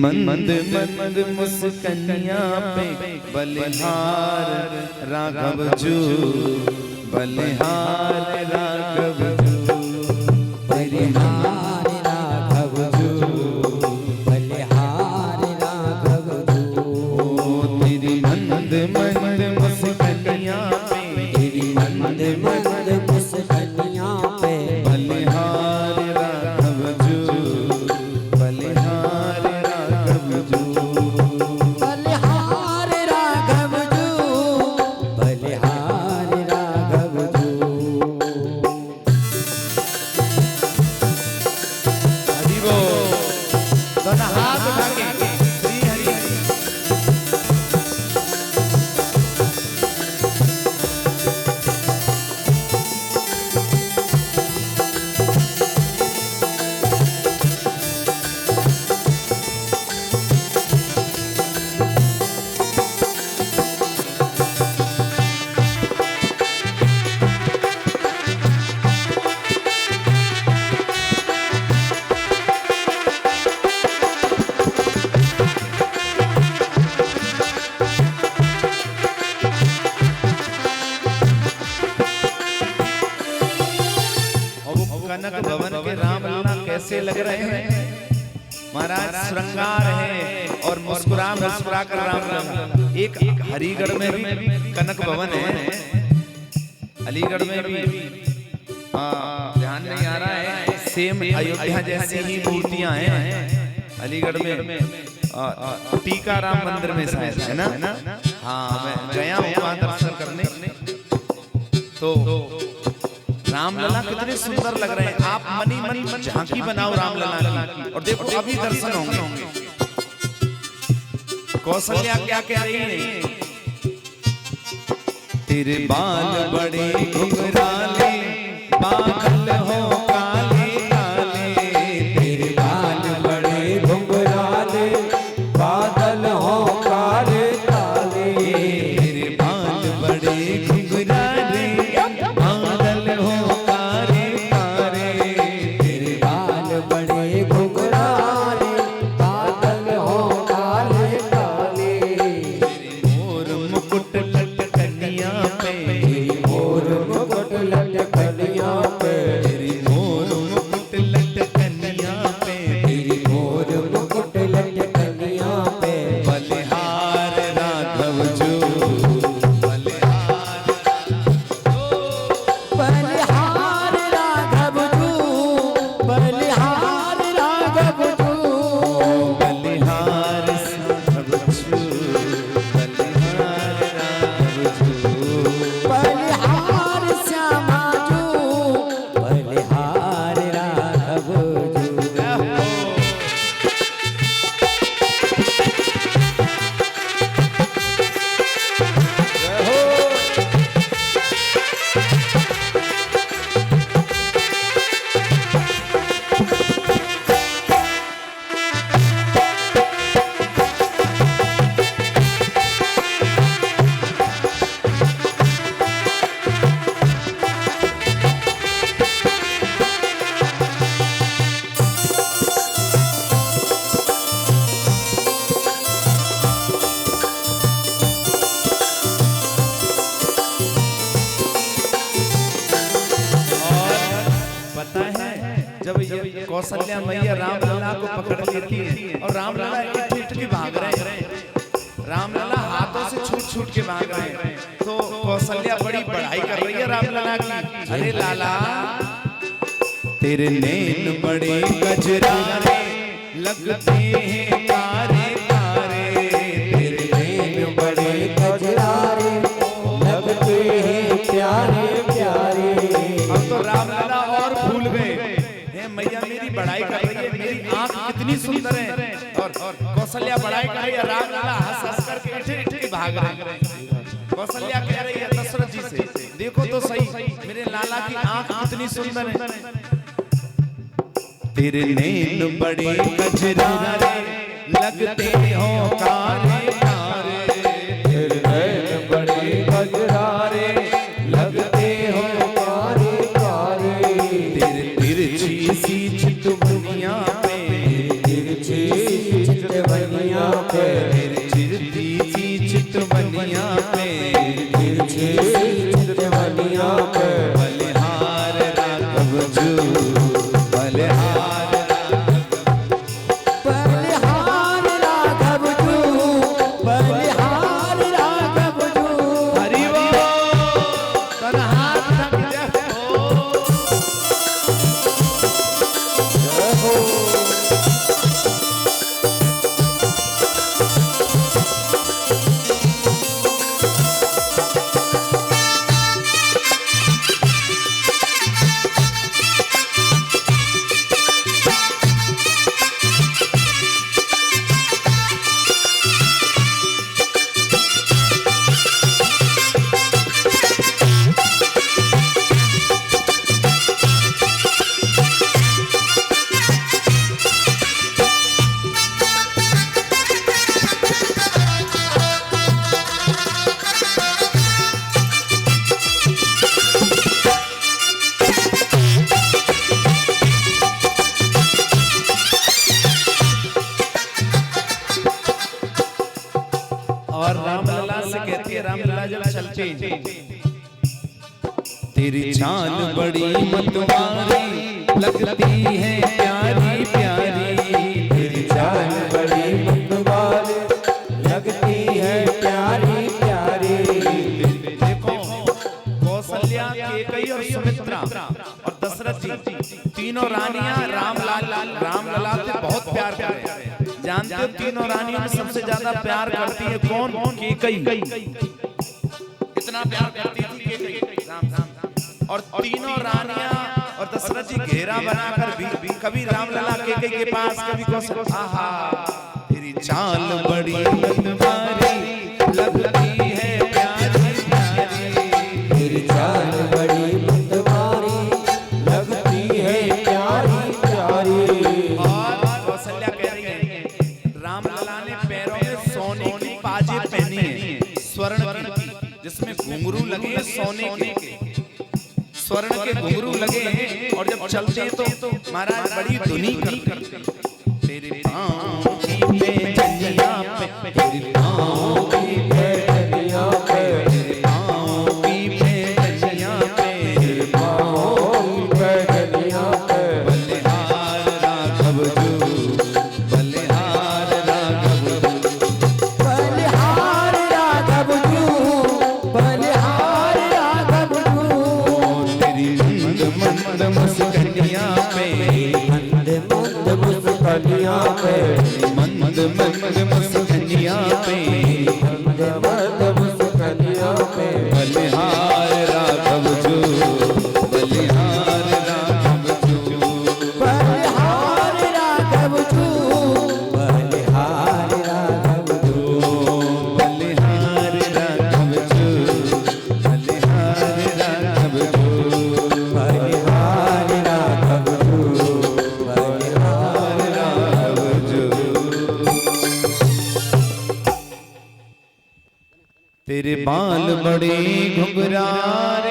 मंद मंद मुस्कनिया पे बलिहार राघव जू, बलिहार राघव जू, बलिहार राघव जू, बलिहार राघव जू। तेरी मंद मंद मुस्कनिया पे, तेरी मंद मंद मुस्कनिया पे बलिहार राघव जू, बलिहार राघव जू, बलिहार राघव जू, बलिहार राघव जू। हरि बोल। दोनों हाथ उठा के श्री हरि हरि। कनक भवन के रामलला कैसे लग रहे हैं महाराज? श्रृंगार है और मुस्कुरा मुस्कुरा कर रामलला। एक हरिगढ़ में भी कनक भवन है, अलीगढ़ में भी ध्यान नहीं आ रहा है। सेम अयोध्या जैसी ही मूर्तियां हैं अलीगढ़ में, टीका राम मंदिर में शायद है ना। हाँ मैं गया हूँ वहां दर्शन करने, तो रामलला कितने सुंदर लग रहे हैं। आप मनी मनी झांकी बनाओ रामलला की और देखो अभी दर्शन होंगे। कौशल्या क्या कह रही है? तेरे बाल बड़े घुंघराले, बादल हो काले काले, तेरे बाल बड़े घुंघराले, बादल हो काले काले, तेरे बाल बड़े घुंघराले, बादल हो काले काले, तेरे बाल बड़े घुंघराले, बादल हो काले काले। मोर मुकुट लटकनिया पे, मोर मुकुट लटकनिया पे, तेरी मोर मुकुट लटकनिया पे, तेरी मोर मुकुट लटकनिया पे बलिहार राघव जू, बलिहार बलिहार राघव जू, बलिहार राघव जू, बलिहार राघव जू, बलिहार राघव जू, बलिहार श्यामा जू, बलिहार राघव जू। पता है जब ये कौशल्या मैया रामलला को पकड़ लेती है और रामलला इट के भाग रहे हैं, रामलला हाथों से छूट छूट के भाग रहे हैं, तो कौशल्या बड़ी बड़ाई कर रही है रामलला की। अरे लाला तेरे नैन बड़े गजरारे लगते हैं तारे तारे, तेरे नैन बड़े गजरारे लगते हैं प्यारे प्यारे। अब तो रामलला और भूल गए हैं, मैया मेरी बड़ाई कर रही है, मेरी आंख कितनी सुंदर है, और कौशल्या बड़ाई कर रही है, रामलला हंस हंस करके इठ के भाग रहे हैं। कौशल्या कह रही है दशरथ जी से, देखो तो सही मेरे लाला की आंख कितनी सुंदर है। तेरे नैन बड़े गजरारे लगते हो कारे कारे, तेरे नैन बड़े गजरारे लगते हो कारे कारे। तेरे तिरछी सी चितवनिया पे, तिरछी चितवनिया चितवनिया पे, चिरती सी चितवनिया पे, तिरछी चितवनिया पे, बलिहार राघव जू, बलिहार बलिहार राघव जू, बलिहार राघव जू। हरि बोल। तन हाथ थक जय हो। और रामलला से कहती है, रामलला जब चलते तेरी चाल बड़ी मतवारी लगती है प्यारी प्यारी, तेरी चाल बड़ी मतवारी लगती है प्यारी प्यारी। देखो कौशल्या, केकई और सुमित्रा और दशरथ जी तीनों रानियां रामलला से बहुत प्यार करते हैं। जानते हो तीनों रानियों में सबसे ज्यादा प्यार करती है कौन? केकई। इतना प्यार करती थी केकई राम। और तीनों रानियां और दशरथ जी घेरा बनाकर भी कभी रामलला केकई के पास, कभी कौशल्या। आहा तेरी चाल बड़ी मतवारी लगती है प्यारी प्यारी, तेरी चाल बड़ी मतवारी लगती है प्यारी प्यारी। और कौशल्या कह रही है रामलला ने पैरों में सोने की पाजे पहनी है, स्वर्ण की, जिसमें घुंघरू लगे सोने के, स्वर्ण के घुंघरू लगे हैं। और जब चलते हैं तो महाराज बड़ी धुनी करते हैं। तेरे पाँव की पैजनिया पे, तेरे पाँव की पैजनिया पे, तेरे पाँव की पैजनिया पे, तेरे पाँव की पैजनिया पे, बलिहार राघव जू, बलिहार राघव जू, बलिहार राघव जू, बलिहार राघव जू। तेरी मंद मंद मुस्कनिया पे, मंद मंद मुस्कनिया पे, मंद मंद मुस्कनिया पे, मंद मंद मुस्कनिया पे, बलिहार राघव जू, बलिहार राघव जू, बलिहार राघव जू, बलिहार राघव जू। बलिहार राघव जू, बलिहार राघव जू, बलिहार राघव जू, बलिहार राघव जू। तेरे बाल बड़े घुंघरार